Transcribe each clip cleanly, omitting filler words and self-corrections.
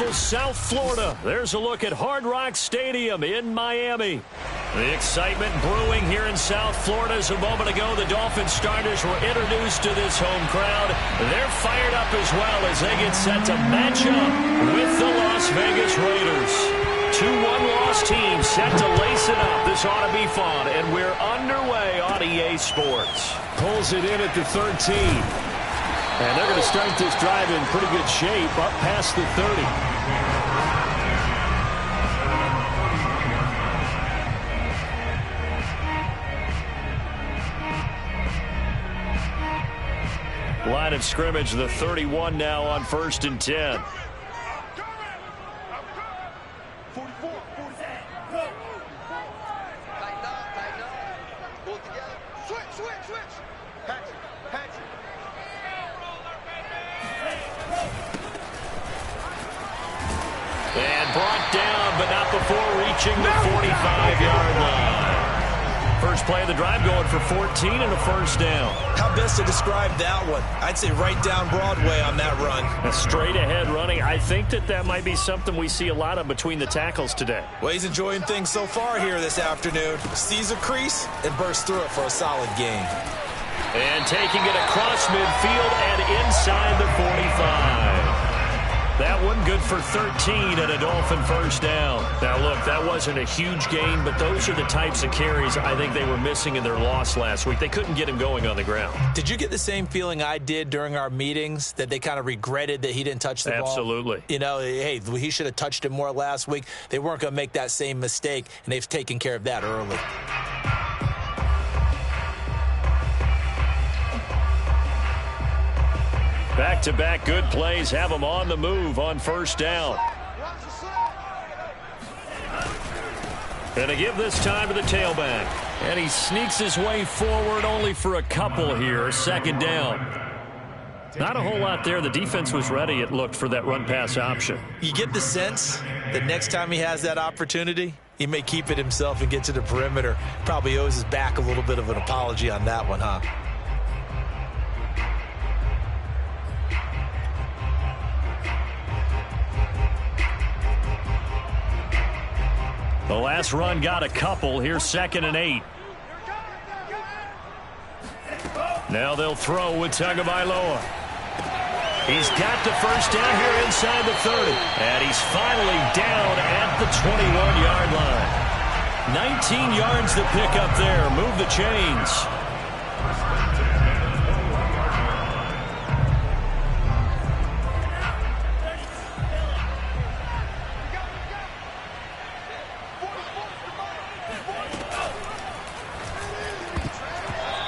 beautiful South Florida. There's a look at Hard Rock Stadium in Miami. The excitement brewing here in South Florida. As a moment ago, the Dolphins starters were introduced to this home crowd. They're fired up as well as they get set to match up with the Las Vegas Raiders. Two one-loss teams set to lace it up. This ought to be fun, and we're underway on EA Sports. Pulls it in at the 13. And they're going to start this drive in pretty good shape up past the 30. Line of scrimmage, the 31 now on 1st and 10. And brought down, but not before reaching the 45-yard line. First play of the drive going for 14 and a first down. How best to describe that one? I'd say right down Broadway on that run. A straight ahead running. I think that might be something we see a lot of between the tackles today. Well, he's enjoying things so far here this afternoon. Sees a crease and bursts through it for a solid gain. And taking it across midfield and inside the 45. That one good for 13 and a Dolphin first down. Now, look, that wasn't a huge gain, but those are the types of carries I think they were missing in their loss last week. They couldn't get him going on the ground. Did you get the same feeling I did during our meetings, that they kind of regretted that he didn't touch the ball? Absolutely. You know, hey, he should have touched it more last week. They weren't going to make that same mistake, and they've taken care of that early. Back-to-back good plays have them on the move on first down. And to give this time to the tailback. And he sneaks his way forward only for a couple here. Second down. Not a whole lot there. The defense was ready, it looked, for that run-pass option. You get the sense that next time he has that opportunity, he may keep it himself and get to the perimeter. Probably owes his back a little bit of an apology on that one, huh? The last run got a couple. Here's 2nd and 8. Now they'll throw with Tagovailoa. He's got the first down here inside the 30. And he's finally down at the 21-yard line. 19 yards to pick up there. Move the chains.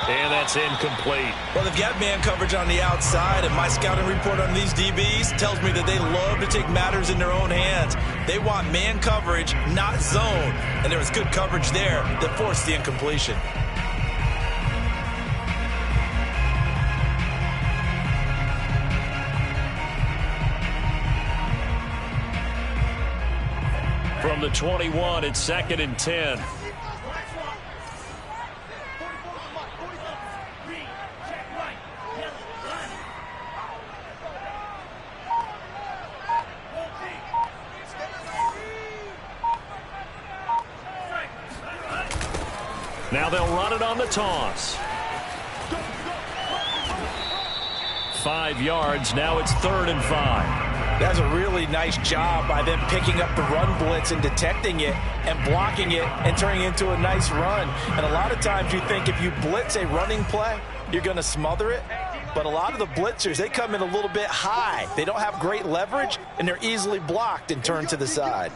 And that's incomplete. Well, they've got man coverage on the outside, and my scouting report on these DBs tells me that they love to take matters in their own hands. They want man coverage, not zone. And there was good coverage there that forced the incompletion. From the 21, it's 2nd and 10. Now they'll run it on the toss. 5 yards. Now it's 3rd and 5. That's a really nice job by them picking up the run blitz and detecting it and blocking it and turning it into a nice run. And a lot of times you think if you blitz a running play, you're going to smother it. But a lot of the blitzers, they come in a little bit high. They don't have great leverage, and they're easily blocked and turned to the side.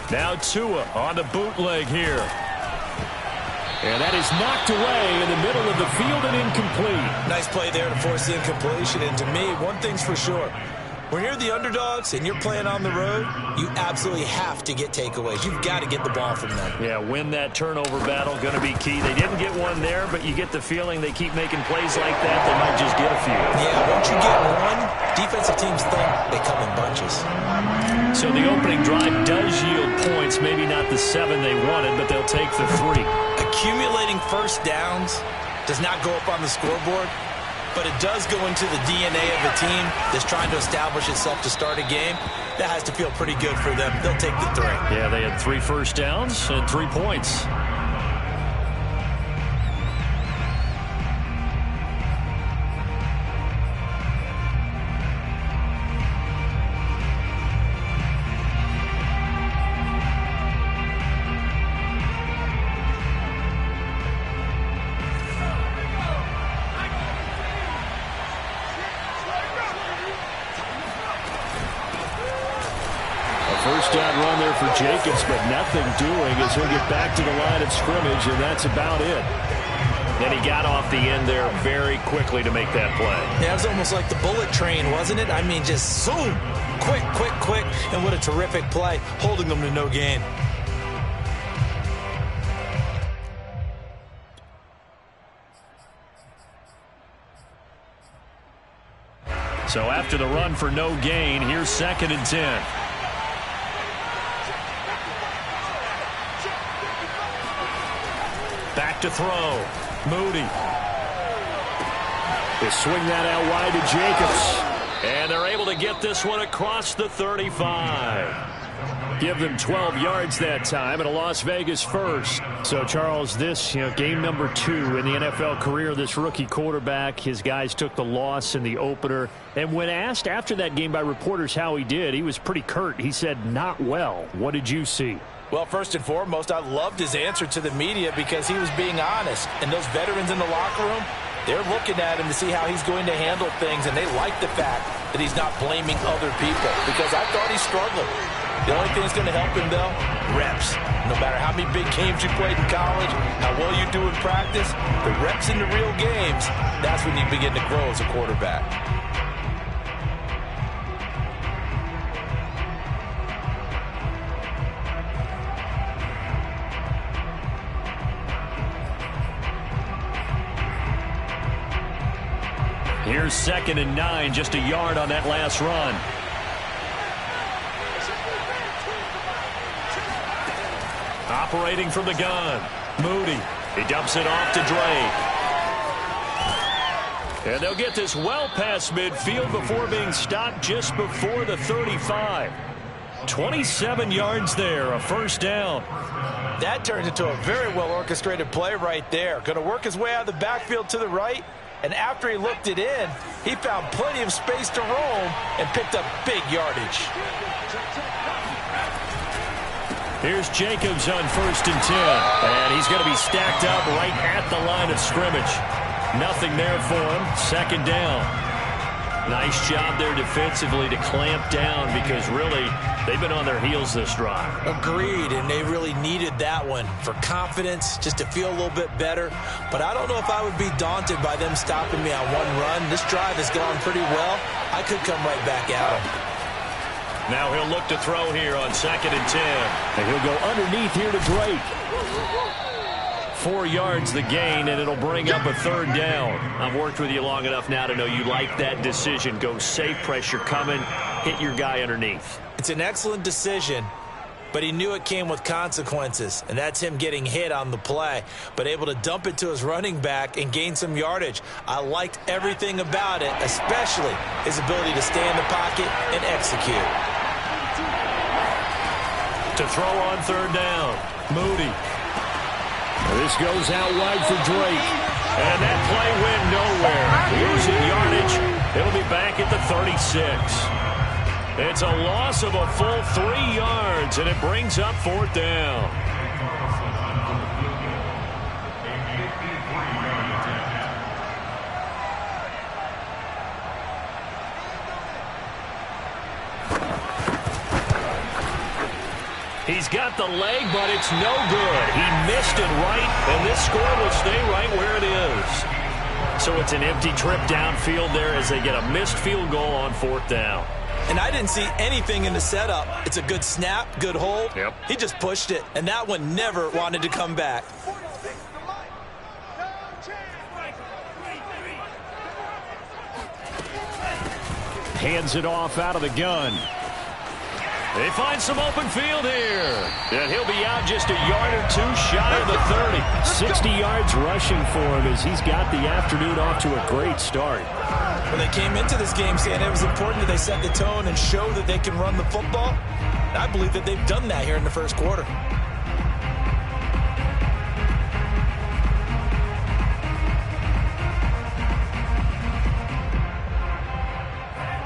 Now Tua on the bootleg here. And that is knocked away in the middle of the field and incomplete. Nice play there to force the incompletion. And to me, one thing's for sure. When you're the underdogs and you're playing on the road, you absolutely have to get takeaways. You've got to get the ball from them. Yeah, win that turnover battle, going to be key. They didn't get one there, but you get the feeling they keep making plays like that, they might just get a few. Yeah, once you get one, defensive teams think they come in bunches. So the opening drive does yield points, maybe not the 7 they wanted, but they'll take the 3. Accumulating first downs does not go up on the scoreboard, but it does go into the DNA of a team that's trying to establish itself to start a game. That has to feel pretty good for them. They'll take the 3. Yeah, they had 3 first downs and 3 points. First down run there for Jacobs, but nothing doing as he'll get back to the line of scrimmage, and that's about it. Then he got off the end there very quickly to make that play. Yeah, it was almost like the bullet train, wasn't it? I mean, just zoom, quick, quick, quick, and what a terrific play, holding them to no gain. So after the run for no gain, here's 2nd and 10. Back to throw. Moody. They swing that out wide to Jacobs. And they're able to get this one across the 35. Give them 12 yards that time and a Las Vegas first. So, Charles, this, game number 2 in the NFL career, this rookie quarterback, his guys took the loss in the opener. And when asked after that game by reporters how he did, he was pretty curt. He said, not well. What did you see? Well, first and foremost, I loved his answer to the media because he was being honest. And those veterans in the locker room, they're looking at him to see how he's going to handle things, and they like the fact that he's not blaming other people because I thought he struggled. The only thing that's going to help him, though, reps. No matter how many big games you played in college, how well you do in practice, the reps in the real games, that's when you begin to grow as a quarterback. Here's 2nd and 9, just a yard on that last run. Operating from the gun, Moody. He dumps it off to Drake. And they'll get this well past midfield before being stopped just before the 35. 27 yards there, a first down. That turns into a very well orchestrated play right there. Going to work his way out of the backfield to the right. And after he looked it in, he found plenty of space to roam and picked up big yardage. Here's Jacobs on 1st and 10. And he's going to be stacked up right at the line of scrimmage. Nothing there for him. 2nd down. Nice job there defensively to clamp down because really they've been on their heels this drive. Agreed, and they really needed that one for confidence, just to feel a little bit better. But I don't know if I would be daunted by them stopping me on one run. This drive has gone pretty well. I could come right back at them. Now he'll look to throw here on 2nd and 10. And he'll go underneath here to Drake. 4 yards the gain, and it'll bring up a 3rd down. I've worked with you long enough now to know you like that decision. Go safe, pressure coming, hit your guy underneath. It's an excellent decision, but he knew it came with consequences, and that's him getting hit on the play, but able to dump it to his running back and gain some yardage. I liked everything about it, especially his ability to stay in the pocket and execute. To throw on 3rd down, Moody. This goes out wide for Drake. And that play went nowhere. Losing yardage. It'll be back at the 36. It's a loss of a full 3 yards, and it brings up 4th down. He's got the leg, but it's no good. He missed it right, and this score will stay right where it is. So it's an empty trip downfield there as they get a missed field goal on 4th down. And I didn't see anything in the setup. It's a good snap, good hold. Yep. He just pushed it, and that one never wanted to come back. Hands it off out of the gun. They find some open field here. And he'll be out just a yard or two shy of the 30. 60 yards rushing for him as he's got the afternoon off to a great start. When they came into this game saying it was important that they set the tone and show that they can run the football, I believe that they've done that here in the first quarter.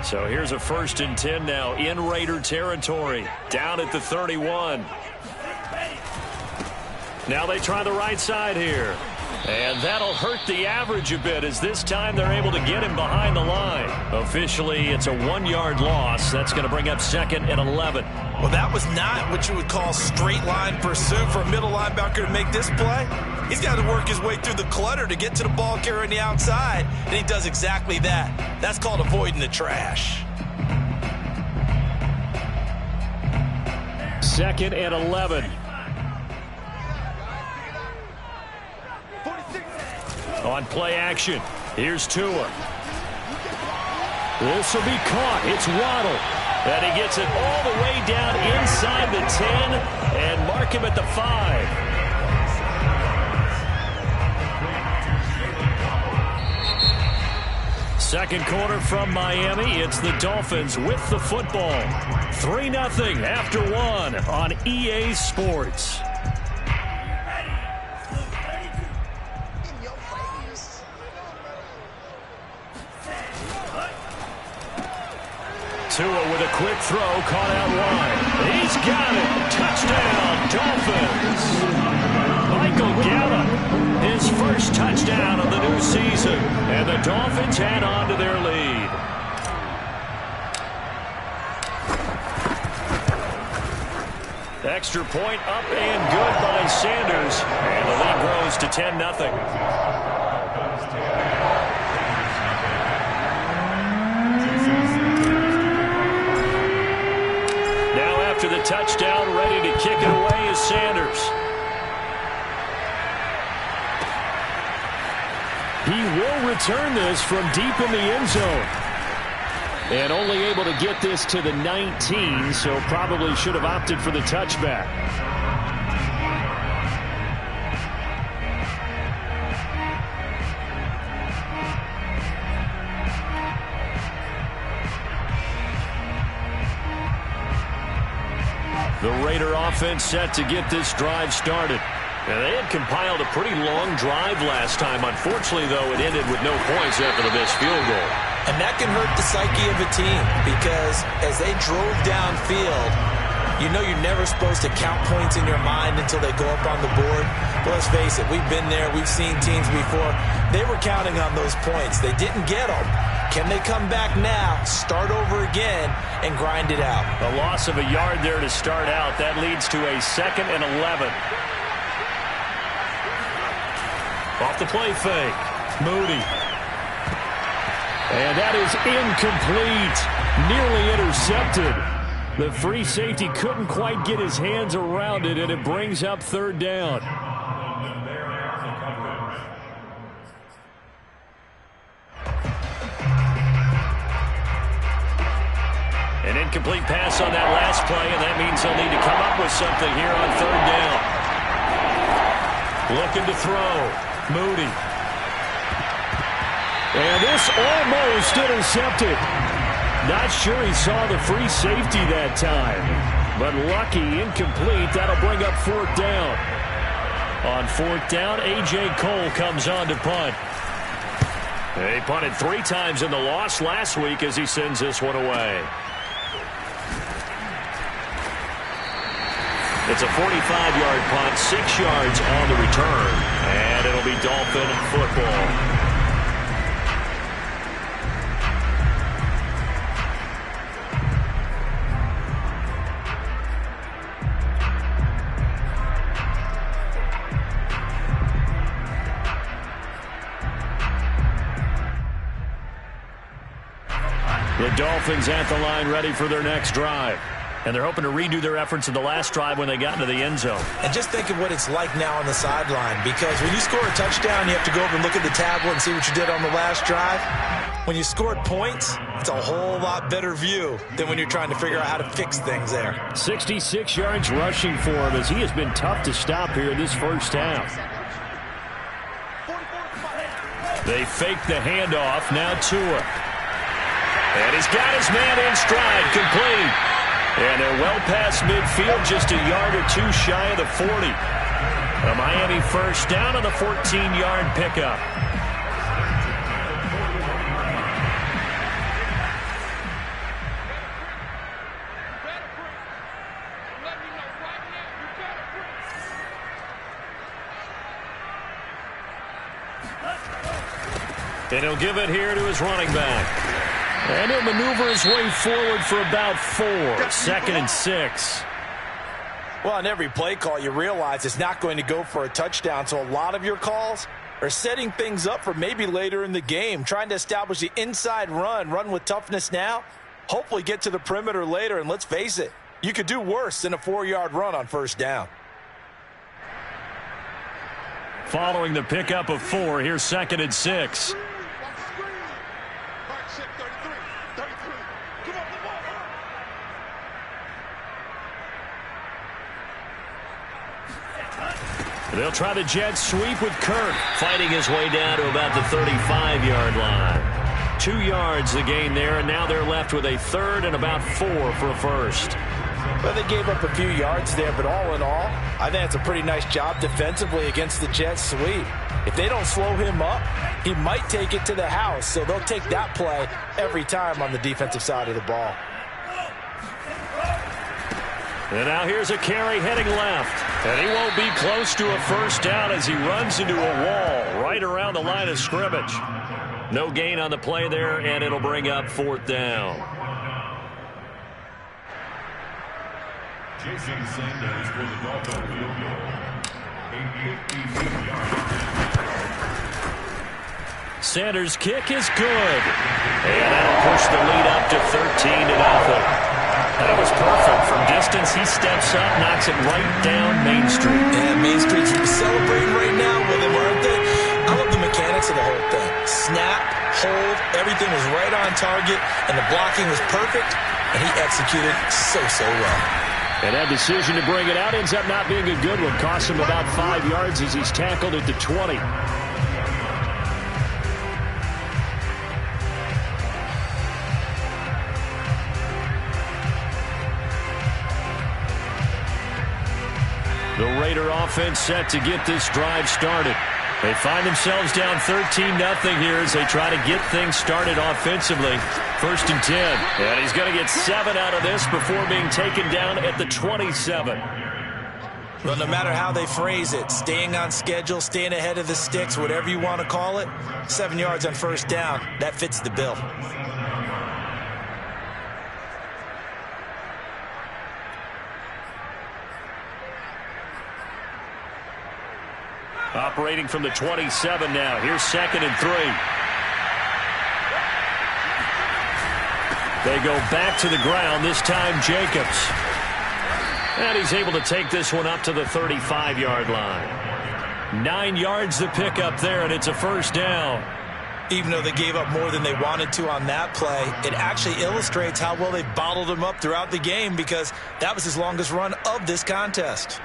So here's a 1st and 10 now in Raider territory, down at the 31. Now they try the right side here. And that'll hurt the average a bit as this time they're able to get him behind the line. Officially, it's a 1-yard loss. That's going to bring up 2nd and 11. Well, that was not what you would call straight line pursuit for a middle linebacker to make this play. He's got to work his way through the clutter to get to the ball carrier on the outside, and he does exactly that. That's called avoiding the trash. 2nd and 11. On play action, here's Tua. This will be caught. It's Waddle. And he gets it all the way down inside the 10 and mark him at the 5. Second quarter from Miami. It's the Dolphins with the football. 3-0 after 1 on EA Sports. Tua with a quick throw, caught out wide. He's got it. Touchdown, Dolphins. Michael Gallup, his first touchdown of the new season. And the Dolphins add on to their lead. Extra point up and good by Sanders. And the lead grows to 10-0. After the touchdown, ready to kick it away is Sanders. He will return this from deep in the end zone. And only able to get this to the 19, so probably should have opted for the touchback. The Raider offense set to get this drive started. And they had compiled a pretty long drive last time. Unfortunately, though, it ended with no points after the missed field goal. And that can hurt the psyche of a team because as they drove downfield, you know you're never supposed to count points in your mind until they go up on the board. But let's face it, we've been there. We've seen teams before. They were counting on those points. They didn't get them. Can they come back now, start over again, and grind it out? A loss of a yard there to start out. That leads to a 2nd and 11. Off the play fake. Moody. And that is incomplete. Nearly intercepted. The free safety couldn't quite get his hands around it, and it brings up 3rd down. An incomplete pass on that last play, and that means they'll need to come up with something here on 3rd down. Looking to throw. Moody. And this almost intercepted. Not sure he saw the free safety that time. But lucky, incomplete. That'll bring up 4th down. On 4th down, A.J. Cole comes on to punt. He punted 3 times in the loss last week as he sends this one away. It's a 45-yard punt, 6 yards on the return, and it'll be Dolphin football. The Dolphins at the line ready for their next drive. And they're hoping to redo their efforts in the last drive when they got into the end zone. And just think of what it's like now on the sideline, because when you score a touchdown, you have to go over and look at the tablet and see what you did on the last drive. When you scored points, it's a whole lot better view than when you're trying to figure out how to fix things there. 66 yards rushing for him as he has been tough to stop here in this first half. They fake the handoff. Now Tua. And he's got his man in stride, complete. And they're well past midfield, just a yard or two shy of the 40. A Miami first down on the 14-yard pickup. And he'll give it here to his running back. And he'll maneuver his way forward for about 4. 2nd and 6. Well, on every play call, you realize it's not going to go for a touchdown. So a lot of your calls are setting things up for maybe later in the game, trying to establish the inside run with toughness now, hopefully get to the perimeter later. And let's face it, you could do worse than a 4-yard run on first down. Following the pickup of 4, here's 2nd and 6. They'll try the jet sweep with Kirk, fighting his way down to about the 35-yard line. 2 yards the gain there, and now they're left with a 3rd and about 4 for a first. Well, they gave up a few yards there, but all in all, I think it's a pretty nice job defensively against the jet sweep. If they don't slow him up, he might take it to the house, so they'll take that play every time on the defensive side of the ball. And now here's a carry heading left. And he won't be close to a first down as he runs into a wall right around the line of scrimmage. No gain on the play there, and it'll bring up 4th down. Jason Sanders for the Dolphins field goal. Sanders' kick is good. And that'll push the lead up to 13-0. That was perfect. From distance, he steps up, knocks it right down Main Street. Yeah, Main Street's celebrating right now with him, aren't they? I love the mechanics of the whole thing. Snap, hold, everything was right on target, and the blocking was perfect, and he executed so well. And that decision to bring it out ends up not being a good one. Costs him about 5 yards as he's tackled at the 20. The Raider offense set to get this drive started. They find themselves down 13-0 here as they try to get things started offensively. 1st and 10. And he's going to get 7 out of this before being taken down at the 27. Well, no matter how they phrase it, staying on schedule, staying ahead of the sticks, whatever you want to call it, 7 yards on first down, that fits the bill. Operating from the 27 now. Here's 2nd and 3. They go back to the ground, this time Jacobs. And he's able to take this one up to the 35-yard line. 9 yards the pickup there, and it's a first down. Even though they gave up more than they wanted to on that play, it actually illustrates how well they bottled him up throughout the game because that was his longest run of this contest.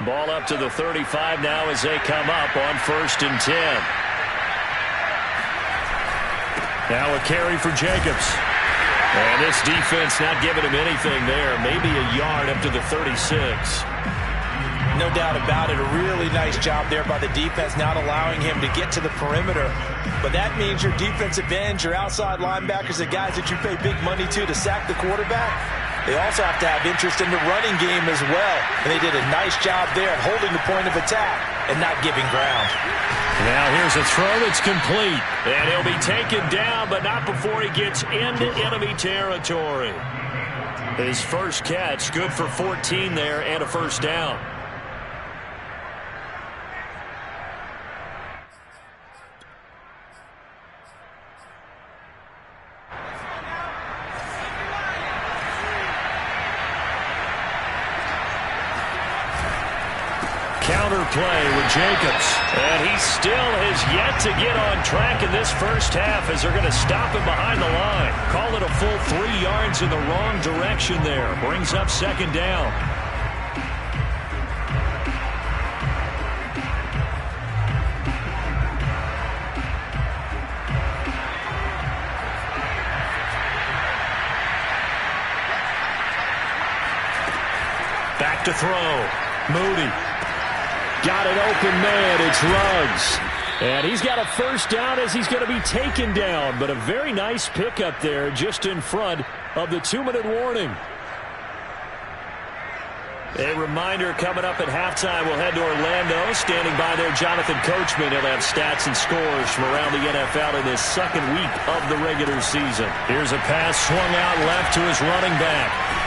Ball up to the 35 now as they come up on 1st and 10. Now a carry for Jacobs. And this defense not giving him anything there. Maybe a yard up to the 36. No doubt about it. A really nice job there by the defense, not allowing him to get to the perimeter. But that means your defensive ends, your outside linebackers, the guys that you pay big money to sack the quarterback, they also have to have interest in the running game as well. And they did a nice job there at holding the point of attack and not giving ground. Now here's a throw that's complete. And he'll be taken down, but not before he gets into enemy territory. His first catch, good for 14 there and a first down. Counter play with Jacobs. And he still has yet to get on track in this first half as they're going to stop him behind the line. Call it a full 3 yards in the wrong direction there. Brings up second down. Back to throw. Moody. Got an open man. It's Ruggs. And he's got a first down as he's going to be taken down. But a very nice pickup there just in front of the 2-minute warning. A reminder coming up at halftime. We'll head to Orlando. Standing by there, Jonathan Coachman. He'll have stats and scores from around the NFL in this second week of the regular season. Here's a pass swung out left to his running back.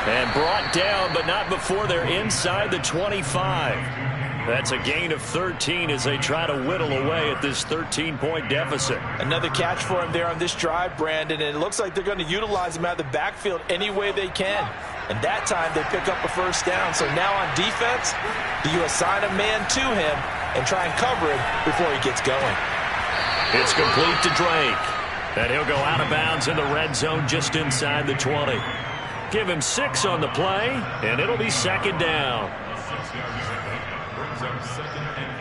And brought down, but not before they're inside the 25. That's a gain of 13 as they try to whittle away at this 13-point deficit. Another catch for him there on this drive, Brandon, and it looks like they're going to utilize him out of the backfield any way they can. And that time they pick up a first down. So now on defense, you assign a man to him and try and cover him before he gets going. It's complete to Drake. And he'll go out of bounds in the red zone just inside the 20. Give him 6 on the play, and it'll be second down. Brings up 2nd and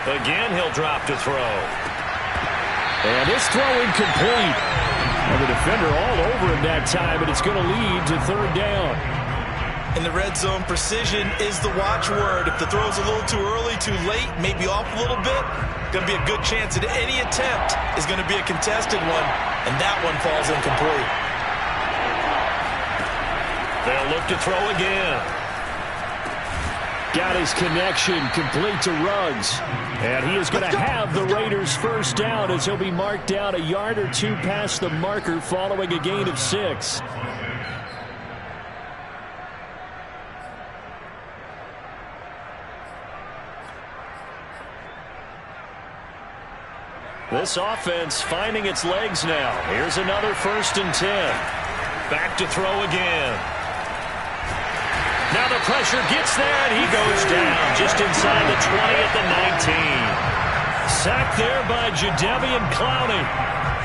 4. Again, he'll drop to throw. And this throw incomplete. And the defender all over him that time, and it's going to lead to third down. In the red zone, precision is the watchword. If the throw's a little too early, too late, maybe off a little bit, going to be a good chance that any attempt is going to be a contested one, and that one falls incomplete. They'll look to throw again. Got his connection complete to Ruggs. And he is going to have the Raiders first down as he'll be marked down a yard or two past the marker following a gain of 6. This offense finding its legs now. Here's another 1st and 10. Back to throw again. Now the pressure gets there, and he goes down just inside the 20 at the 19. Sacked there by Jadeveon Clowney.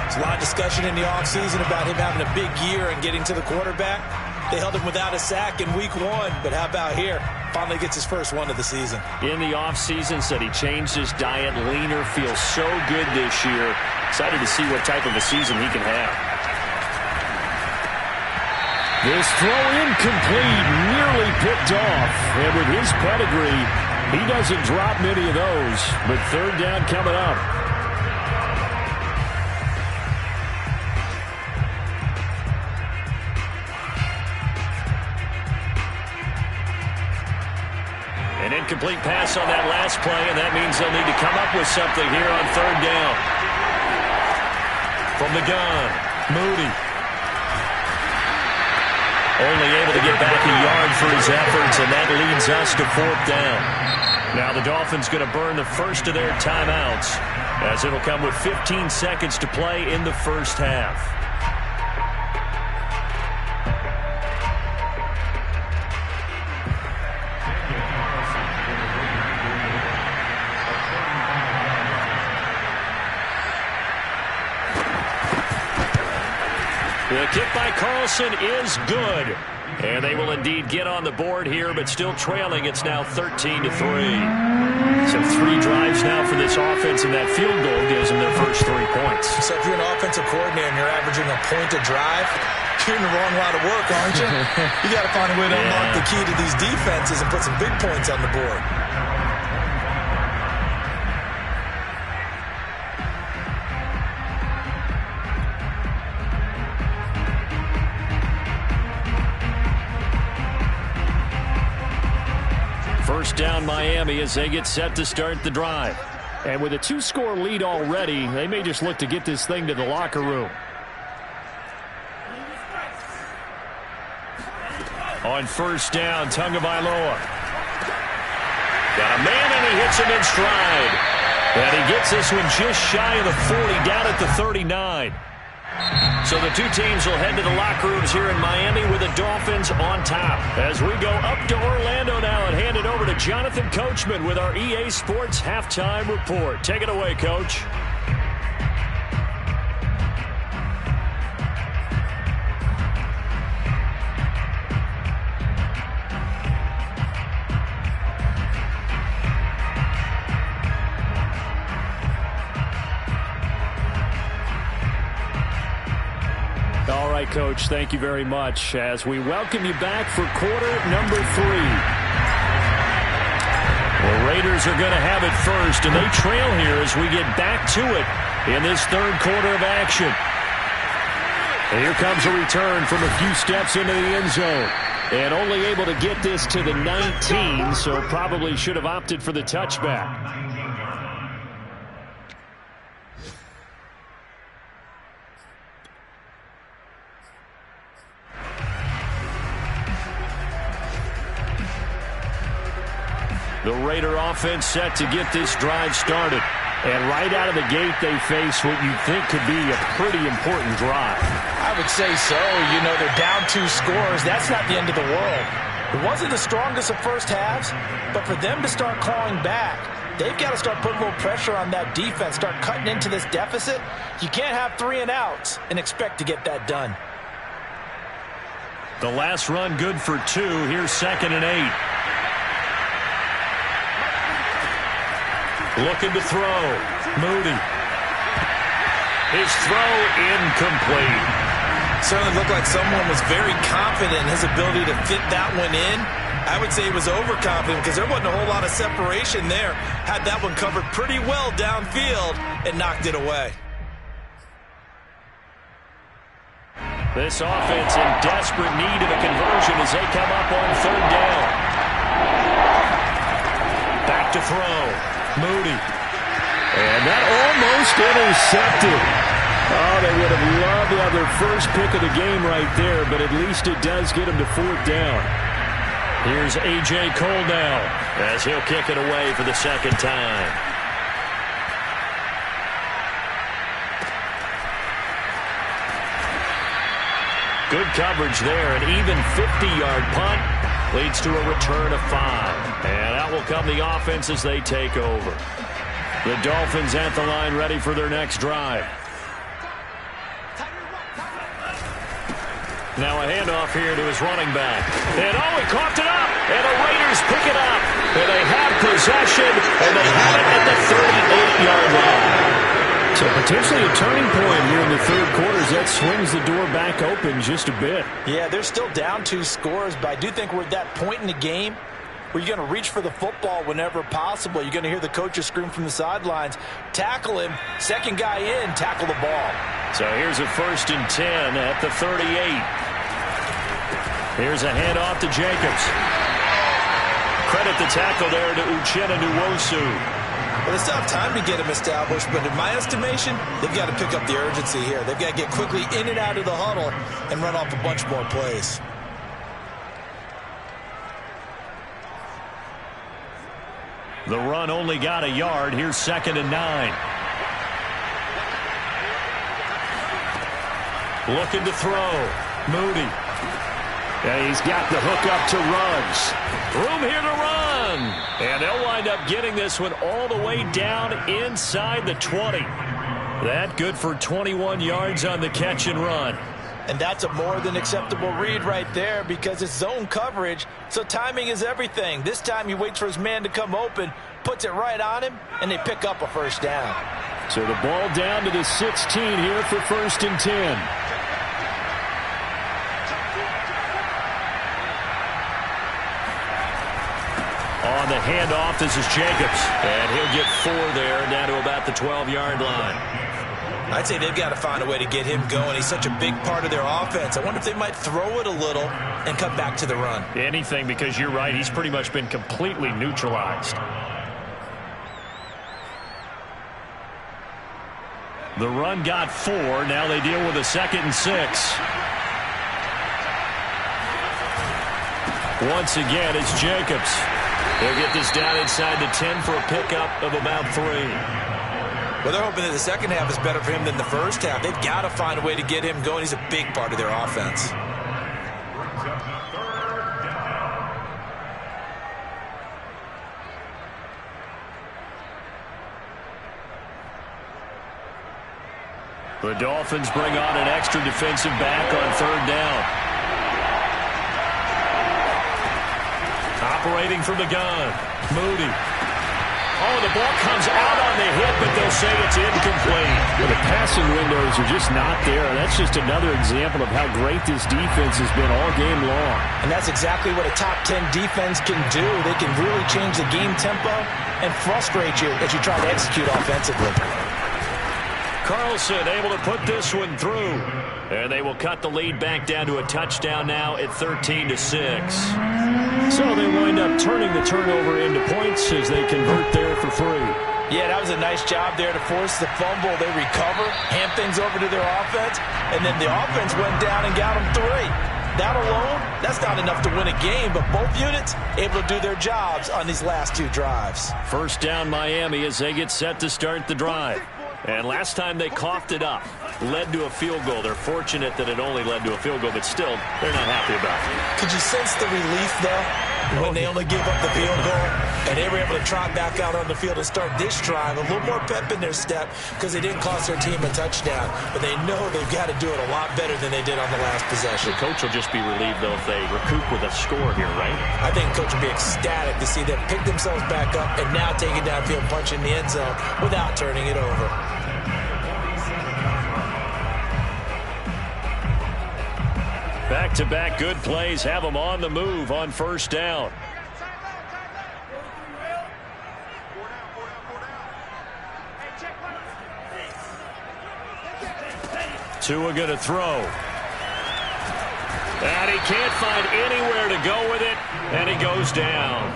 There's a lot of discussion in the offseason about him having a big year and getting to the quarterback. They held him without a sack in week 1, but how about here? Finally gets his first one of the season. In the offseason, said he changed his diet, leaner, feels so good this year. Excited to see what type of a season he can have. This throw incomplete, nearly picked off. And with his pedigree, he doesn't drop many of those. But third down coming up. An incomplete pass on that last play, and that means they'll need to come up with something here on third down. From the gun, Moody. Only able to get back a yard for his efforts, and that leads us to 4th down. Now the Dolphins going to burn the first of their timeouts as it'll come with 15 seconds to play in the first half. The kick by Carlson is good. And they will indeed get on the board here, but still trailing. It's now 13-3. So 3 drives now for this offense, and that field goal gives them their first 3 points. So if you're an offensive coordinator and you're averaging a point a drive, you're in the wrong line of work, aren't you? You got to find a way to unlock the key to these defenses and put some big points on the board. First down Miami as they get set to start the drive. And with a 2-score lead already, they may just look to get this thing to the locker room. On first down, Tagovailoa. Got a man, and he hits him in stride. And he gets this one just shy of the 40, down at the 39. So the two teams will head to the locker rooms here in Miami with the Dolphins on top. As we go up to Orlando now and hand it over to Jonathan Coachman with our EA Sports Halftime Report. Take it away, Coach. All right, Coach, thank you very much as we welcome you back for quarter number 3. The Raiders are going to have it first, and they trail here as we get back to it in this third quarter of action. And here comes a return from a few steps into the end zone. And only able to get this to the 19, so probably should have opted for the touchback. The Raider offense set to get this drive started. And right out of the gate, they face what you think could be a pretty important drive. I would say so. You know, they're down 2 scores. That's not the end of the world. It wasn't the strongest of first halves, but for them to start clawing back, they've got to start putting a little pressure on that defense, start cutting into this deficit. You can't have 3 and outs and expect to get that done. The last run good for 2. Here's 2nd and 8. Looking to throw. Moody. His throw incomplete. Certainly looked like someone was very confident in his ability to fit that one in. I would say he was overconfident because there wasn't a whole lot of separation there. Had that one covered pretty well downfield and knocked it away. This offense in desperate need of a conversion as they come up on 3rd down. Back to throw. Moody. And that almost intercepted. Oh, they would have loved to have their first pick of the game right there, but at least it does get them to 4th down. Here's A.J. Cole now as he'll kick it away for the 2nd time. Good coverage there. An even 50-yard punt leads to a return of 5. And out will come the offense as they take over. The Dolphins at the line ready for their next drive. Now a handoff here to his running back. And he coughed it up. And the Raiders pick it up. And they have possession. And they have it at the 38-yard line. So potentially a turning point here in the third quarter as that swings the door back open just a bit. Yeah, they're still down 2 scores, but I do think we're at that point in the game where you're going to reach for the football whenever possible. You're going to hear the coaches scream from the sidelines, tackle him, 2nd guy in, tackle the ball. So here's a 1st and 10 at the 38. Here's a handoff to Jacobs. Credit the tackle there to Uchenna Nwosu. Well, they still have time to get him established, but in my estimation, they've got to pick up the urgency here. They've got to get quickly in and out of the huddle and run off a bunch more plays. The run only got a yard. Here's 2nd and 9. Looking to throw. Moody. And he's got the hook up to Ruggs. Room here to run. And they'll wind up getting this one all the way down inside the 20. That good for 21 yards on the catch and run. And that's a more than acceptable read right there because it's zone coverage, so timing is everything. This time he waits for his man to come open, puts it right on him, and they pick up a 1st down. So the ball down to the 16 here for 1st and 10. On the handoff, this is Jacobs. And he'll get 4 there, down to about the 12-yard line. I'd say they've got to find a way to get him going. He's such a big part of their offense. I wonder if they might throw it a little and come back to the run. Anything, because you're right. He's pretty much been completely neutralized. The run got 4. Now they deal with a 2nd and 6. Once again, it's Jacobs. They'll get this down inside the 10 for a pickup of about 3. Well, they're hoping that the second half is better for him than the first half. They've got to find a way to get him going. He's a big part of their offense. The Dolphins bring on an extra defensive back on 3rd down. Operating from the gun, Moody. Oh, the ball comes out on the hit, but they'll say it's incomplete. Well, the passing windows are just not there. That's just another example of how great this defense has been all game long. And that's exactly what a top 10 defense can do. They can really change the game tempo and frustrate you as you try to execute offensively. Carlson able to put this one through. And they will cut the lead back down to a touchdown now at 13-6. So they wind up turning the turnover into points as they convert there for 3. Yeah, that was a nice job there to force the fumble. They recover, hand things over to their offense, and then the offense went down and got them 3. That alone, that's not enough to win a game, but both units able to do their jobs on these last 2 drives. First down Miami as they get set to start the drive. And last time they coughed it up, led to a field goal. They're fortunate that it only led to a field goal, but still, they're not happy about it. Could you sense the relief, though, when they only give up the field goal and they were able to trot back out on the field and start this drive? A little more pep in their step because they didn't cost their team a touchdown, but they know they've got to do it a lot better than they did on the last possession. The coach will just be relieved, though, if they recoup with a score here, right? I think the coach will be ecstatic to see them pick themselves back up and now take it downfield and punch in the end zone without turning it over. Back-to-back good plays have them on the move on first down. Tua going to throw. And he can't find anywhere to go with it, and he goes down.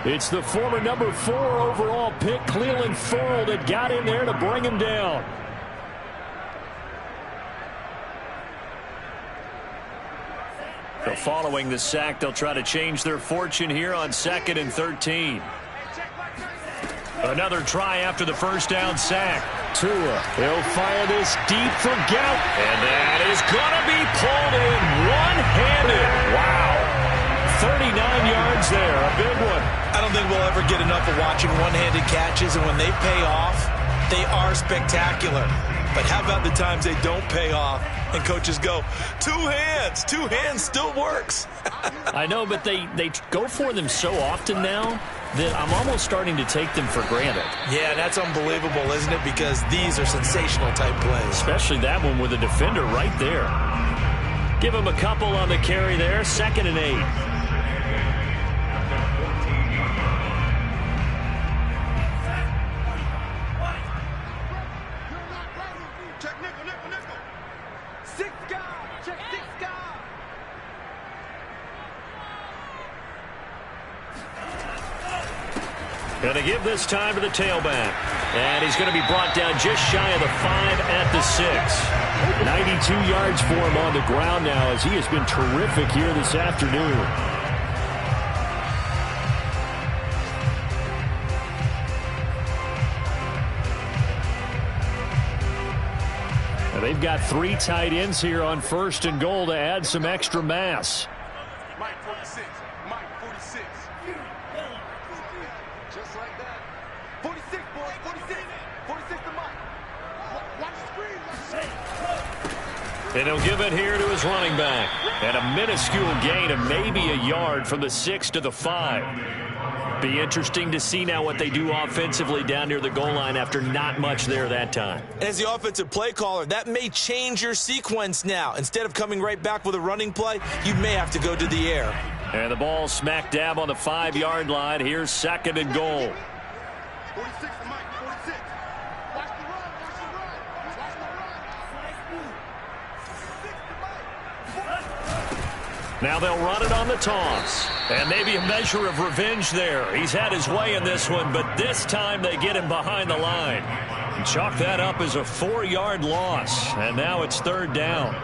It's the former number 4 overall pick, Cleveland Ferrell, that got in there to bring him down. So following the sack, they'll try to change their fortune here on 2nd and 13. Another try after the first down sack. Tua, he'll fire this deep for Gout. And that is going to be pulled in one-handed. Wow. 39 yards there, a big one. I don't think we'll ever get enough of watching one-handed catches, and when they pay off, they are spectacular. But how about the times they don't pay off and coaches go, 2 hands still works. I know, but they go for them so often now that I'm almost starting to take them for granted. Yeah, that's unbelievable, isn't it? Because these are sensational type plays. Especially that one with a defender right there. Give him a couple on the carry there, 2nd and 8. Going to give this time to the tailback. And he's going to be brought down just shy of the 5 at the 6. 92 yards for him on the ground now as he has been terrific here this afternoon. And they've got 3 tight ends here on 1st and goal to add some extra mass. Mike 46. Mike 46. Just like that. 46, boys. 46. 46 to Mike. Watch the screen. And he'll give it here to his running back. And a minuscule gain of maybe a yard from the 6 to the 5. Be interesting to see now what they do offensively down near the goal line after not much there that time. As the offensive play caller, that may change your sequence now. Instead of coming right back with a running play, you may have to go to the air. And the ball smack dab on the 5-yard line. Here's 2nd and goal. 46 to Mike. 46. Watch the run. Watch the run. Watch the run. 6 to Mike. Now they'll run it on the toss. And maybe a measure of revenge there. He's had his way in this one, but this time they get him behind the line. And chalk that up as a 4-yard loss. And now it's 3rd down.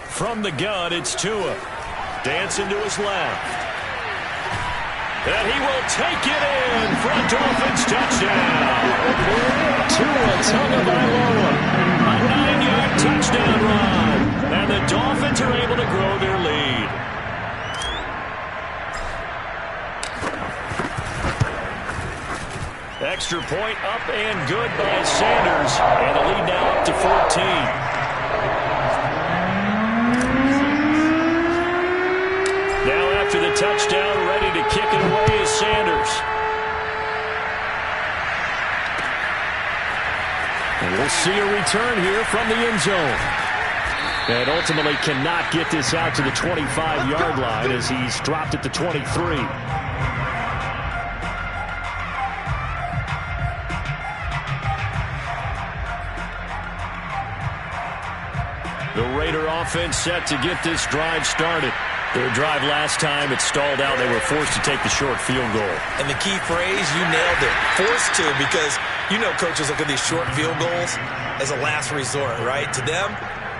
From the gun, it's Tua. Dancing to his left. And he will take it in for a Dolphins touchdown. Tua Tagovailoa. A 9-yard touchdown run. And the Dolphins are able to grow their lead. Extra point up and good by Sanders. And the lead now up to 14. Now after the touchdown, ready to kick it away is Sanders. And we'll see a return here from the end zone. And ultimately cannot get this out to the 25-yard line as he's dropped at the 23. The Raider offense set to get this drive started. Their drive last time, it stalled out. They were forced to take the short field goal. And the key phrase, you nailed it. Forced to, because you know coaches look at these short field goals as a last resort, right? To them,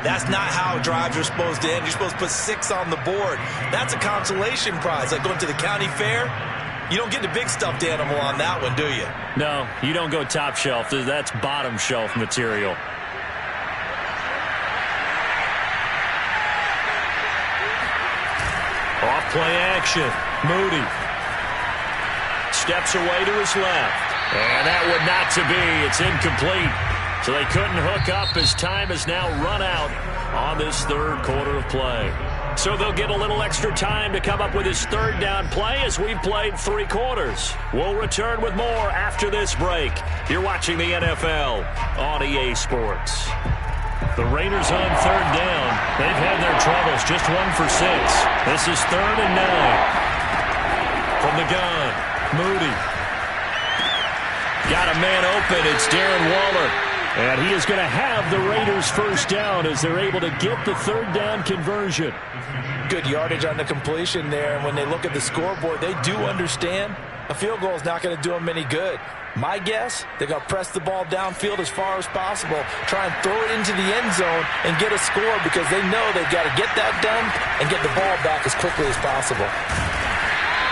that's not how drives are supposed to end. You're supposed to put 6 on the board. That's a consolation prize. Like going to the county fair, you don't get the big stuffed animal on that one, do you? No, you don't go top shelf. That's bottom shelf material. Off-play action. Moody steps away to his left. And that would not to be. It's incomplete. So they couldn't hook up as time has now run out on this third quarter of play. So they'll get a little extra time to come up with his third down play as we've played 3 quarters. We'll return with more after this break. You're watching the NFL on EA Sports. The Raiders on third down. They've had their troubles. Just 1 for 6. This is 3rd and 9. From the gun, Moody. Got a man open. It's Darren Waller. And he is going to have the Raiders first down as they're able to get the third down conversion. Good yardage on the completion there. And when they look at the scoreboard, they do understand a field goal is not going to do them any good. My guess, they're going to press the ball downfield as far as possible, try and throw it into the end zone and get a score because they know they've got to get that done and get the ball back as quickly as possible.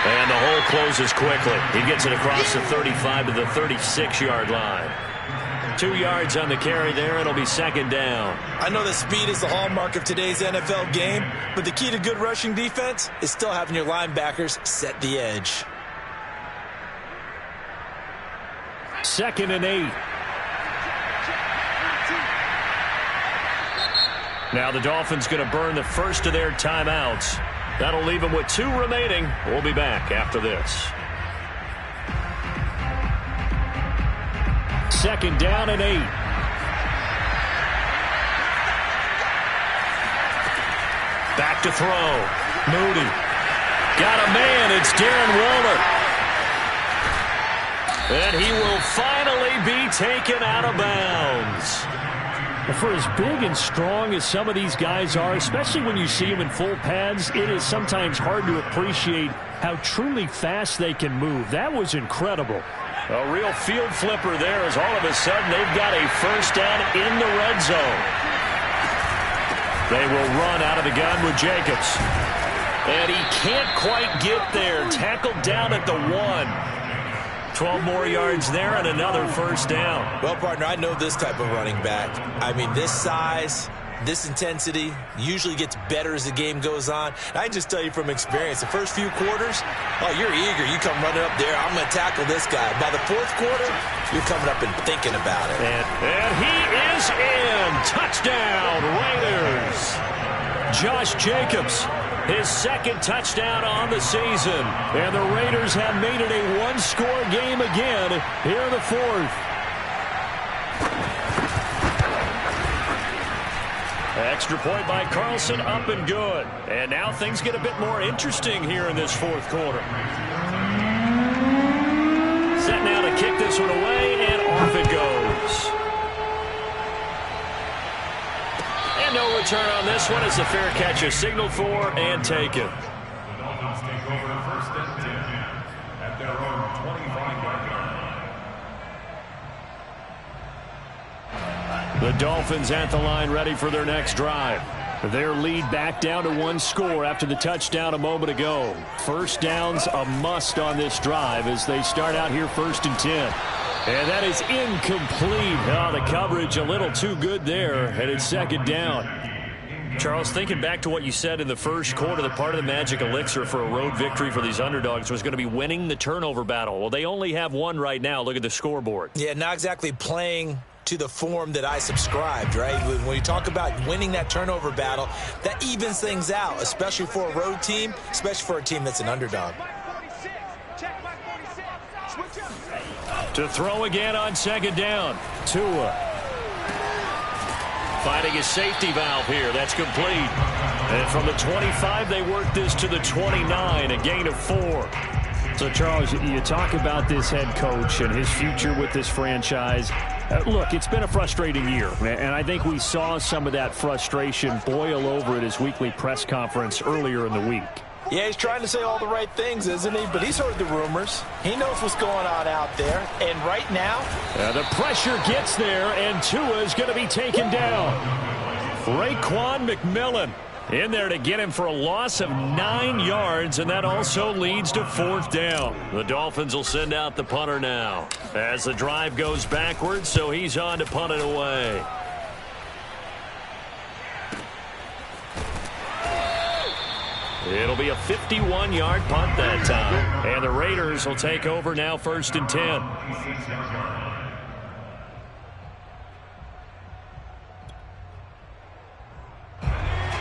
And the hole closes quickly. He gets it across the 35 to the 36-yard line. 2 yards on the carry there. It'll be 2nd down. I know that speed is the hallmark of today's NFL game, but the key to good rushing defense is still having your linebackers set the edge. 2nd and 8. Now the Dolphins going to burn the first of their timeouts. That'll leave them with 2 remaining. We'll be back after this. 2nd down and 8. Back to throw. Moody. Got a man. It's Darren Waller. And he will finally be taken out of bounds. For as big and strong as some of these guys are, especially when you see them in full pads, it is sometimes hard to appreciate how truly fast they can move. That was incredible. A real field flipper there as all of a sudden they've got a first down in the red zone. They will run out of the gun with Jacobs. And he can't quite get there. Tackled down at the 1. 12 more yards there and another first down. Well, partner, I know this type of running back. I mean, this size, this intensity usually gets better as the game goes on. I just tell you from experience, the first few quarters, oh, you're eager. You come running up there. I'm going to tackle this guy. By the 4th quarter, you're coming up and thinking about it. And he is in. Touchdown, Raiders. Josh Jacobs, his 2nd touchdown on the season. And the Raiders have made it a 1-score game again here in the 4th. Extra point by Carlson, up and good. And now things get a bit more interesting here in this 4th quarter. Set now to kick this one away, and off it goes. And no return on this one as the fair catch is signaled for and taken. The Dolphins take over 1st and 10 at their own 25-yard line. The Dolphins at the line ready for their next drive. Their lead back down to 1 score after the touchdown a moment ago. First down's a must on this drive as they start out here 1st and 10. And that is incomplete. Oh, the coverage a little too good there, and it's 2nd down. Charles, thinking back to what you said in the first quarter, the part of the magic elixir for a road victory for these underdogs was going to be winning the turnover battle. Well, they only have one right now. Look at the scoreboard. Yeah, not exactly playing to the form that I subscribed, right? When you talk about winning that turnover battle, that evens things out, especially for a road team, especially for a team that's an underdog. To throw again on 2nd down. Tua. Finding his safety valve here. That's complete. And from the 25, they work this to the 29, a gain of 4. So, Charles, you talk about this head coach and his future with this franchise. Look, it's been a frustrating year, and I think we saw some of that frustration boil over at his weekly press conference earlier in the week. Yeah, he's trying to say all the right things, isn't he? But he's heard the rumors. He knows what's going on out there. And right now, the pressure gets there, and Tua is going to be taken down. Raekwon McMillan in there to get him for a loss of 9 yards, and that also leads to 4th down. The Dolphins will send out the punter now as the drive goes backwards, so he's on to punt it away. It'll be a 51-yard punt that time. And the Raiders will take over now 1st and 10.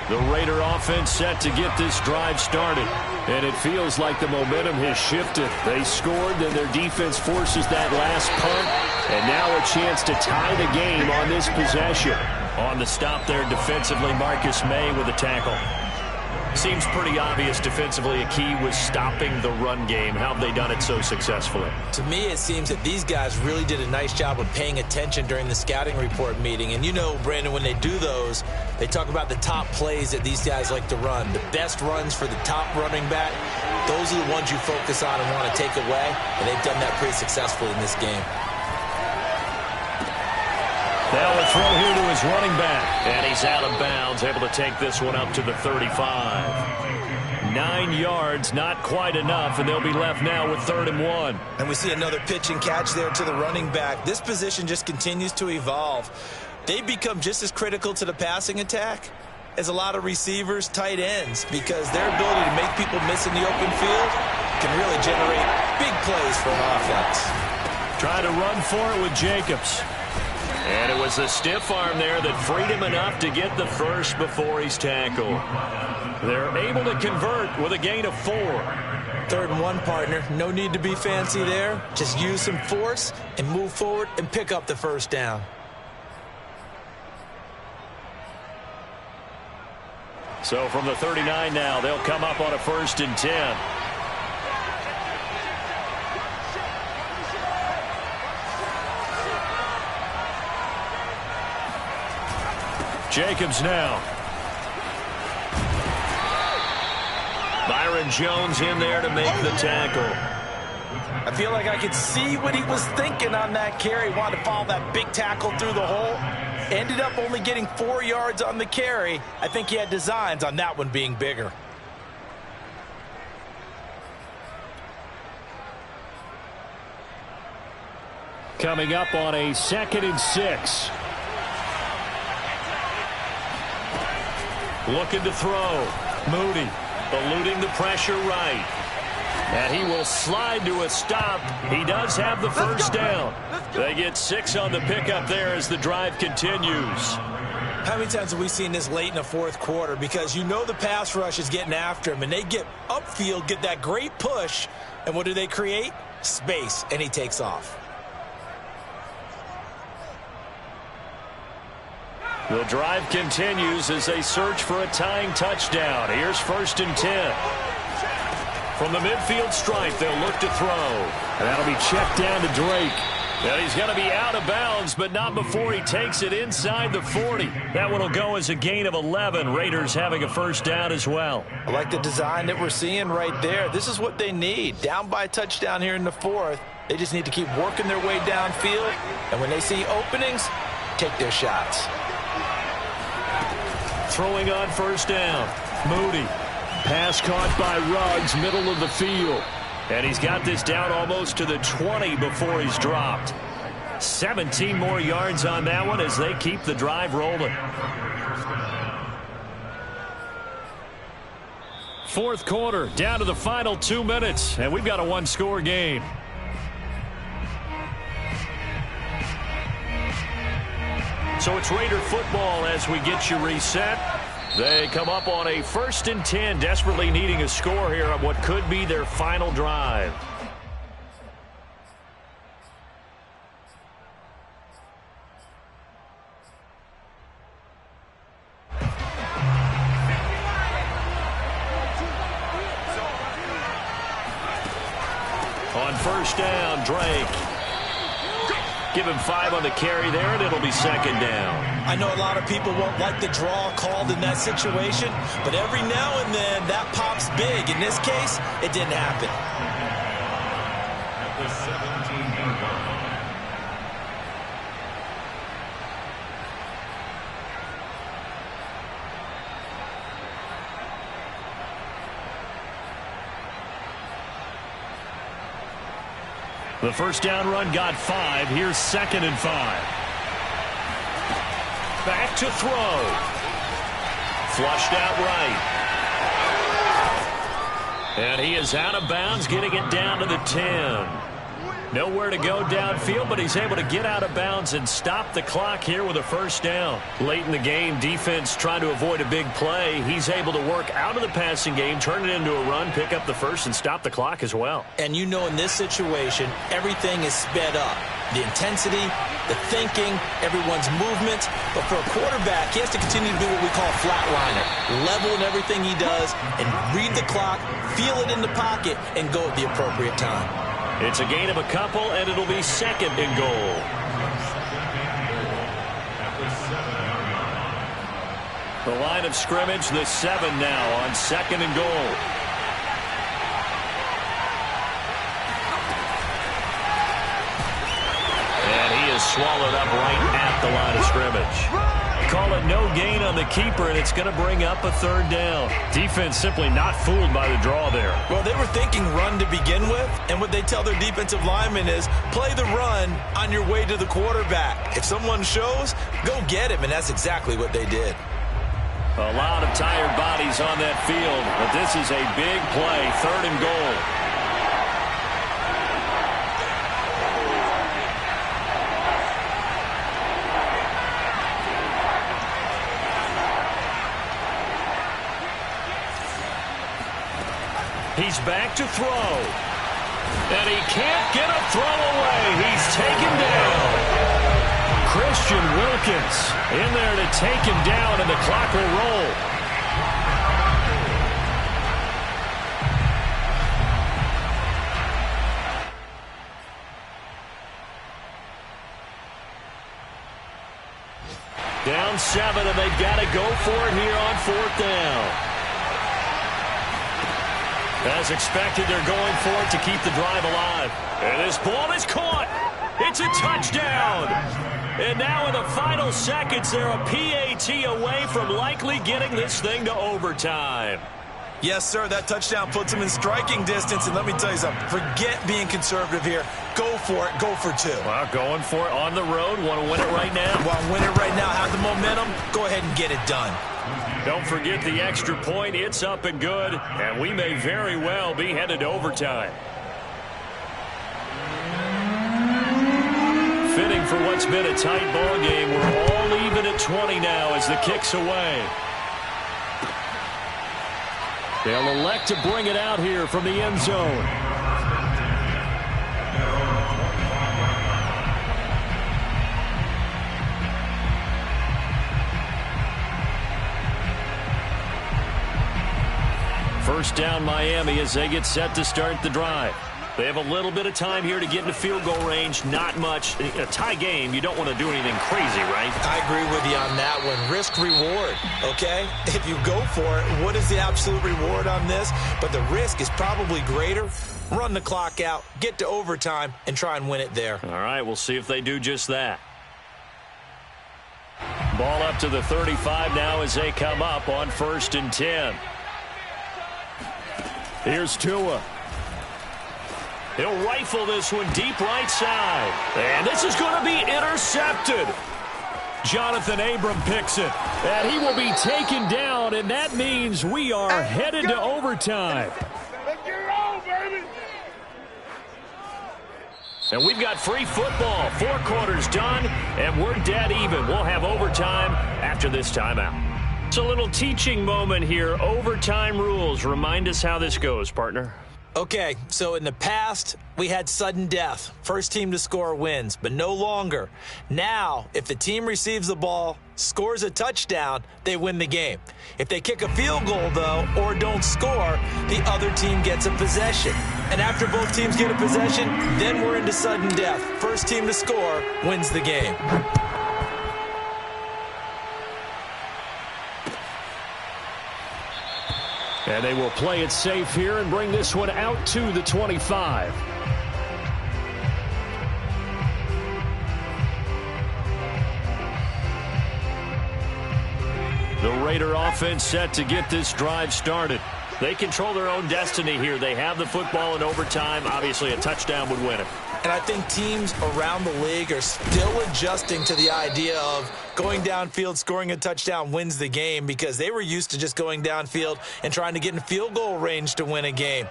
The Raider offense set to get this drive started. And it feels like the momentum has shifted. They scored, then their defense forces that last punt. And now a chance to tie the game on this possession. On the stop there defensively, Marcus May with a tackle. Seems pretty obvious defensively a key was stopping the run game. How have they done it so successfully? To me, it seems that these guys really did a nice job of paying attention during the scouting report meeting. And you know, Brandon, when they do those, they talk about the top plays that these guys like to run. The best runs for the top running back, those are the ones you focus on and want to take away. And they've done that pretty successfully in this game. Now a throw here to his running back. And he's out of bounds, able to take this one up to the 35. 9 yards, not quite enough, and they'll be left now with 3rd and 1. And we see another pitch and catch there to the running back. This position just continues to evolve. They become just as critical to the passing attack as a lot of receivers, tight ends, because their ability to make people miss in the open field can really generate big plays for an offense. Trying to run for it with Jacobs. And it was a stiff arm there that freed him enough to get the first before he's tackled. They're able to convert with a gain of 4. 3rd and 1, partner. No need to be fancy there. Just use some force and move forward and pick up the 1st down. So from the 39 now, they'll come up on a 1st and 10. Jacobs now. Byron Jones in there to make the tackle. I feel like I could see what he was thinking on that carry. Wanted to follow that big tackle through the hole. Ended up only getting 4 yards on the carry. I think he had designs on that one being bigger. Coming up on a 2nd and 6. Looking to throw. Moody eluding the pressure right. And he will slide to a stop. He does have the 1st down. They get 6 on the pickup there as the drive continues. How many times have we seen this late in the 4th quarter? Because you know the pass rush is getting after him, and they get upfield, get that great push, and what do they create? Space, and he takes off. The drive continues as they search for a tying touchdown. Here's 1st and 10. From the midfield stripe, they'll look to throw. And that'll be checked down to Drake. And he's going to be out of bounds, but not before he takes it inside the 40. That one will go as a gain of 11. Raiders having a 1st down as well. I like the design that we're seeing right there. This is what they need. Down by a touchdown here in the 4th. They just need to keep working their way downfield. And when they see openings, take their shots. Throwing on first down. Moody. Pass caught by Ruggs, middle of the field. And he's got this down almost to the 20 before he's dropped. 17 more yards on that one as they keep the drive rolling. Fourth quarter, down to the final 2 minutes, and we've got a one-score game. So it's Raider football as we get you reset. They come up on a 1st and 10, desperately needing a score here on what could be their final drive. On first down, Drake. Give him 5 on the carry there, and it'll be 2nd down. I know a lot of people won't like the draw called in that situation, but every now and then that pops big. In this case, it didn't happen. At the 17-yard line. The first down run got 5. Here's 2nd and 5. Back to throw. Flushed out right. And he is out of bounds, getting it down to the 10. Nowhere to go downfield, but he's able to get out of bounds and stop the clock here with a first down. Late in the game, defense trying to avoid a big play. He's able to work out of the passing game, turn it into a run, pick up the first, and stop the clock as well. And you know in this situation, everything is sped up. The intensity, the thinking, everyone's movement. But for a quarterback, he has to continue to do what we call flatliner. Level in everything he does and read the clock, feel it in the pocket, and go at the appropriate time. It's a gain of a couple, and it'll be 2nd and goal. The line of scrimmage, the 7 now on 2nd and goal. And he is swallowed up right at the line of scrimmage. Call it no gain on the keeper, and it's going to bring up a 3rd down. Defense simply not fooled by the draw there. Well, they were thinking run to begin with, and what they tell their defensive linemen is play the run on your way to the quarterback. If someone shows, go get him, and that's exactly what they did. A lot of tired bodies on that field, but this is a big play, 3rd and goal. He's back to throw. And he can't get a throw away. He's taken down. Christian Wilkins in there to take him down, and the clock will roll. Down 7, and they've got to go for it here on 4th down. As expected, they're going for it to keep the drive alive. And this ball is caught. It's a touchdown. And now in the final seconds, they're a PAT away from likely getting this thing to overtime. Yes, sir, that touchdown puts them in striking distance. And let me tell you something, forget being conservative here. Go for it, go for 2. Well, going for it on the road. Want to win it right now? Want to win it right now, have the momentum, go ahead and get it done. Don't forget the extra point. It's up and good, and we may very well be headed to overtime. Fitting for what's been a tight ball game. We're all even at 20 now as the kick's away. They'll elect to bring it out here from the end zone. First down Miami as they get set to start the drive. They have a little bit of time here to get into field goal range. Not much. A tie game, you don't want to do anything crazy, right? I agree with you on that one. Risk reward, okay? If you go for it, what is the absolute reward on this? But the risk is probably greater. Run the clock out, get to overtime, and try and win it there. All right, we'll see if they do just that. Ball up to the 35 now as they come up on 1st and 10. Here's Tua. He'll rifle this one deep right side. And this is going to be intercepted. Jonathan Abram picks it. And he will be taken down, and that means we are headed to overtime. Let's get it on, baby. And we've got free football. 4 quarters done, and we're dead even. We'll have overtime after this timeout. It's a little teaching moment here. Overtime rules. Remind us how this goes, partner. Okay, so in the past, we had sudden death. First team to score wins, but no longer. Now, if the team receives the ball, scores a touchdown, they win the game. If they kick a field goal, though, or don't score, the other team gets a possession. And after both teams get a possession, then we're into sudden death. First team to score wins the game. And they will play it safe here and bring this one out to the 25. The Raider offense set to get this drive started. They control their own destiny here. They have the football in overtime. Obviously, a touchdown would win it. And I think teams around the league are still adjusting to the idea of going downfield, scoring a touchdown wins the game, because they were used to just going downfield and trying to get in field goal range to win a game.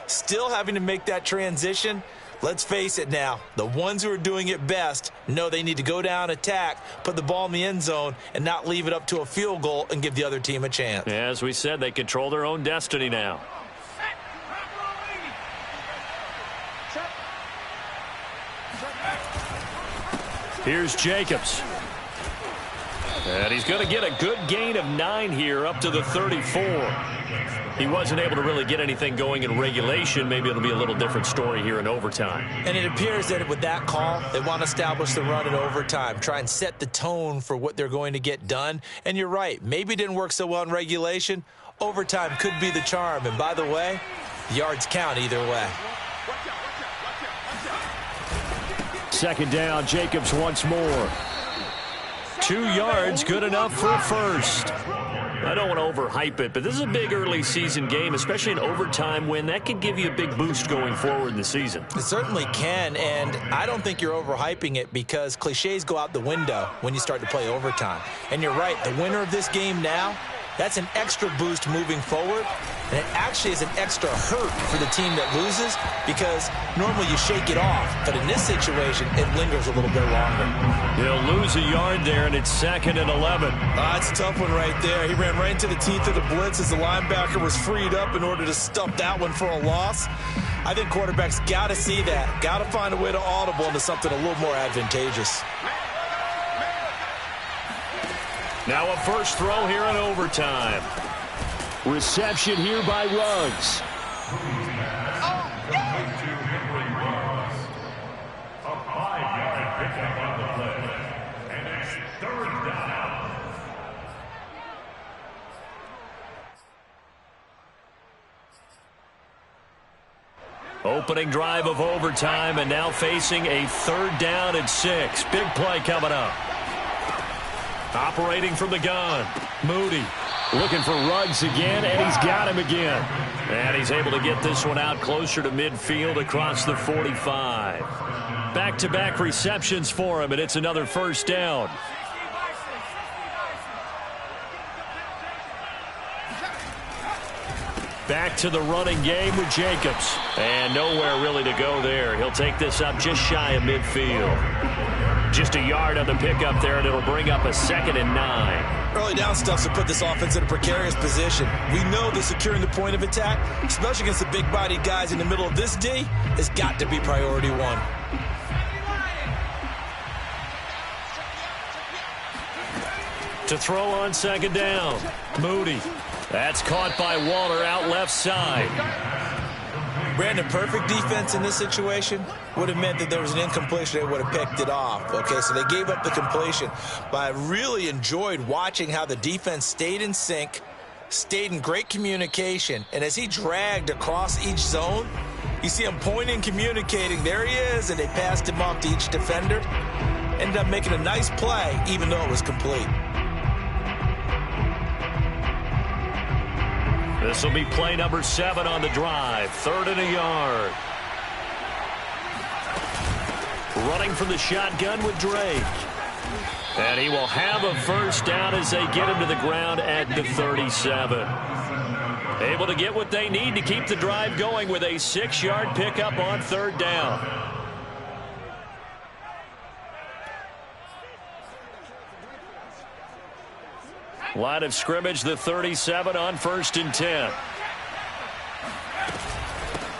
Still having to make that transition. Let's face it now, the ones who are doing it best know they need to go down, attack, put the ball in the end zone, and not leave it up to a field goal and give the other team a chance. As we said, they control their own destiny now. Here's Jacobs. And he's going to get a good gain of 9 here up to the 34. He wasn't able to really get anything going in regulation. Maybe it'll be a little different story here in overtime. And it appears that with that call, they want to establish the run in overtime, try and set the tone for what they're going to get done. And you're right, maybe it didn't work so well in regulation. Overtime could be the charm. And by the way, yards count either way. Second down, Jacobs once more. 2 yards, good enough for first. I don't want to overhype it, but this is a big early season game, especially an overtime win. That could give you a big boost going forward in the season. It certainly can, and I don't think you're overhyping it, because cliches go out the window when you start to play overtime. And you're right, the winner of this game now, that's an extra boost moving forward, and it actually is an extra hurt for the team that loses, because normally you shake it off, but in this situation, it lingers a little bit longer. He'll lose a yard there, and it's 2nd and 11. That's a tough one right there. He ran right into the teeth of the blitz as the linebacker was freed up in order to stuff that one for a loss. I think quarterbacks got to see that, got to find a way to audible into something a little more advantageous. Now a first throw here in overtime. Reception here by Ruggs. A 5-yard pickup on the play. And it's 3rd down. Opening drive of overtime, and now facing a 3rd down and 6. Big play coming up. Operating from the gun, Moody. Looking for Ruggs again, and he's got him again. And he's able to get this one out closer to midfield across the 45. Back-to-back receptions for him, and it's another first down. Back to the running game with Jacobs. And nowhere really to go there. He'll take this up just shy of midfield. Just a yard on the pickup there, and it'll bring up a 2nd and 9. Early down stuff to put this offense in a precarious position. We know that securing the point of attack, especially against the big-bodied guys in the middle of this D, has got to be priority 1. To throw on 2nd down, Moody. That's caught by Waller out left side. Brandon, perfect defense in this situation would have meant that there was an incompletion. They would have picked it off. Okay, so they gave up the completion. But I really enjoyed watching how the defense stayed in sync, stayed in great communication. And as he dragged across each zone, you see him pointing, communicating. There he is, and they passed him off to each defender. ended up making a nice play, even though it was complete. This will be play number 7 on the drive. 3rd and a yard. Running from the shotgun with Drake. And he will have a first down as they get him to the ground at the 37. Able to get what they need to keep the drive going with a 6-yard pickup on 3rd down. Line of scrimmage, the 37 on 1st and 10.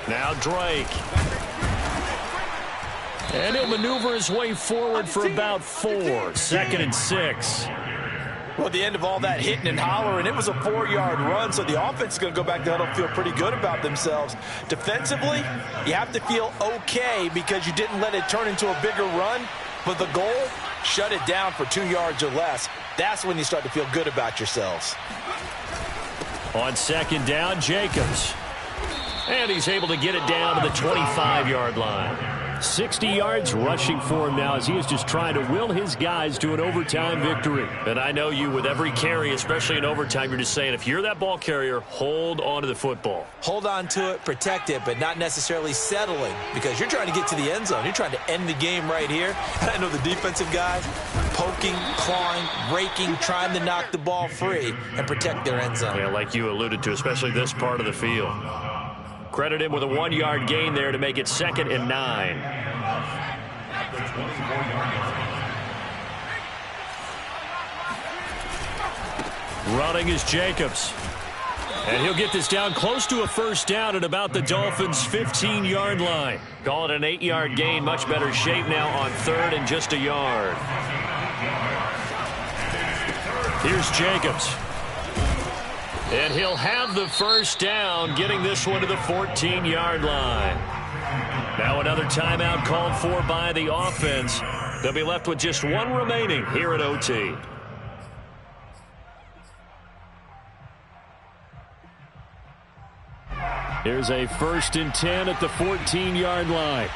Now Drake. And he'll maneuver his way forward for about 4. 2nd and 6. Well, at the end of all that hitting and hollering, it was a 4-yard run, so the offense is going to go back to huddle, feel pretty good about themselves. Defensively, you have to feel okay because you didn't let it turn into a bigger run, but the goal, shut it down for 2 yards or less. That's when you start to feel good about yourselves. On 2nd down, Jacobs. And he's able to get it down to the 25-yard line. 60 yards rushing for him now as he is just trying to will his guys to an overtime victory. And I know you, with every carry, especially in overtime, you're just saying, if you're that ball carrier, hold on to the football. Hold on to it, protect it, but not necessarily settling, because you're trying to get to the end zone. You're trying to end the game right here. I know the defensive guys poking, clawing, raking, trying to knock the ball free and protect their end zone. Yeah, like you alluded to, especially this part of the field. Credit him with a 1-yard gain there to make it 2nd and 9. Running is Jacobs. And he'll get this down close to a first down at about the Dolphins' 15-yard line. Call it an 8-yard gain. Much better shape now on 3rd and just a yard. Here's Jacobs. And he'll have the first down, getting this one to the 14-yard line. Now another timeout called for by the offense. They'll be left with just 1 remaining here at OT. Here's a 1st and 10 at the 14-yard line.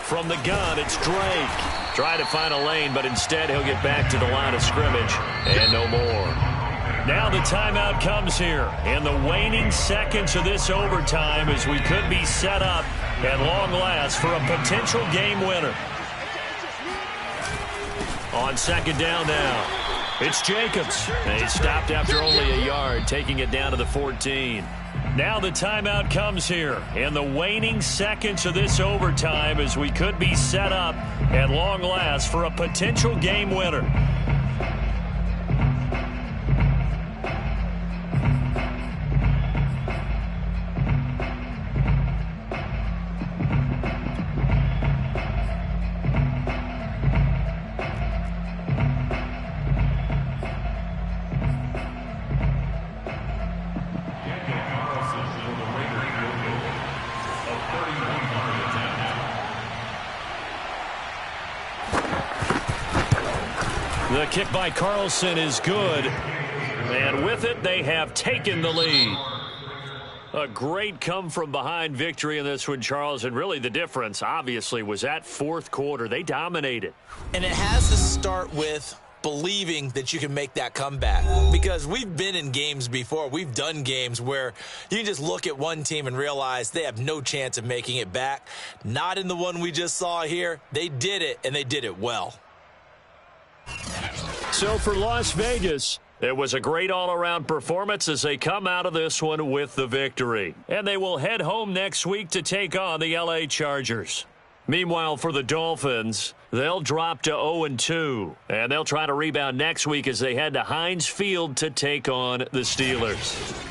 From the gun, it's Drake. Trying to find a lane, but instead he'll get back to the line of scrimmage and no more. Now the timeout comes here in the waning seconds of this overtime as we could be set up at long last for a potential game winner. On 2nd down now, it's Jacobs. He stopped after only a yard, taking it down to the 14. Now the timeout comes here in the waning seconds of this overtime as we could be set up at long last for a potential game winner. The kick by Carlson is good. And with it, they have taken the lead. A great come-from-behind victory in this one, Charles. And really the difference, obviously, was that 4th quarter. They dominated. And it has to start with believing that you can make that comeback. Because we've been in games before. We've done games where you can just look at one team and realize they have no chance of making it back. Not in the one we just saw here. They did it, and they did it well. So for Las Vegas, it was a great all-around performance as they come out of this one with the victory. And they will head home next week to take on the LA Chargers. Meanwhile, for the Dolphins, they'll drop to 0-2. And they'll try to rebound next week as they head to Heinz Field to take on the Steelers.